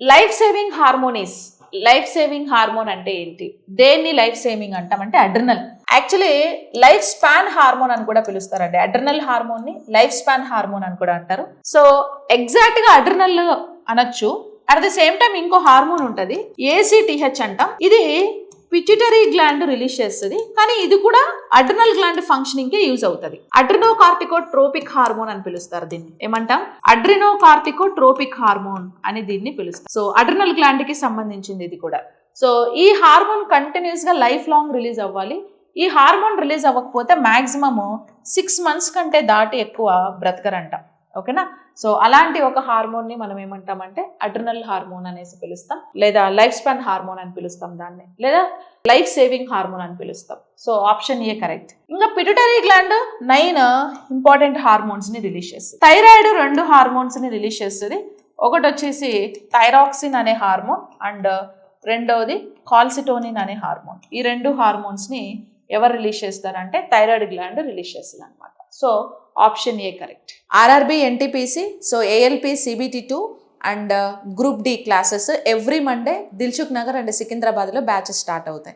Life saving hormones. Life saving hormone అంటే ఏంటి? దేన్ని లైఫ్ సేవింగ్ అంటామంటే adrenal. Actually life span hormone అని కూడా పిలుస్తారండి. అడ్రినల్ హార్మోన్ ని లైఫ్ స్పాన్ హార్మోన్ అని కూడా అంటారు. సో ఎగ్జాక్ట్ గా అడ్రినల్ అనొచ్చు. అట్ ద సేమ్ టైం ఇంకో హార్మోన్ ఉంటుంది, ACTH అంటాం. ఇది పిట్యూటరీ గ్లాండ్ రిలీజ్ చేస్తుంది, కానీ ఇది కూడా అడ్రినల్ గ్లాండ్ ఫంక్షనింగ్ కి యూజ్ అవుతుంది. అడ్రినోకార్టికోట్రోపిక్ హార్మోన్ అని పిలుస్తారు దీన్ని. ఏమంటాం? అడ్రినోకార్టికోట్రోపిక్ హార్మోన్ అని దీన్ని పిలుస్తారు. సో అడ్రినల్ గ్లాండ్ కి సంబంధించింది ఇది కూడా. సో ఈ హార్మోన్ కంటిన్యూస్ గా లైఫ్ లాంగ్ రిలీజ్ అవ్వాలి. ఈ హార్మోన్ రిలీజ్ అవ్వకపోతే మాక్సిమం 6 months కంటే దాటి ఎక్కువ బ్రతకరంట. ఓకేనా? సో అలాంటి ఒక హార్మోన్ ని మనం ఏమంటామంటే అడ్రినల్ హార్మోన్ అనేసి పిలుస్తాం, లేదా లైఫ్ స్పాన్ హార్మోన్ అని పిలుస్తాం దాన్ని, లేదా లైఫ్ సేవింగ్ హార్మోన్ అని పిలుస్తాం. So option A correct. ఇంకా పిట్యూటరీ గ్లాండ్ 9 ఇంపార్టెంట్ హార్మోన్స్ ని రిలీజ్ చేస్తుంది. థైరాయిడ్ 2 హార్మోన్స్ ని రిలీజ్ చేస్తుంది. ఒకటి వచ్చేసి థైరాక్సిన్ అనే హార్మోన్ అండ్ రెండవది కాల్సిటోనిన్ అనే హార్మోన్. ఈ 2 హార్మోన్స్ ని ఎవరు రిలీజ్ చేస్తారంటే థైరాయిడ్ గ్లాండ్ రిలీజ్ చేస్తుంది అనమాట. So option A correct. RRB, NTPC, so ALP, CBT2 and group D classes every Monday Dilsukhnagar and సికింద్రాబాద్లో బ్యాచెస్ స్టార్ట్ అవుతాయి.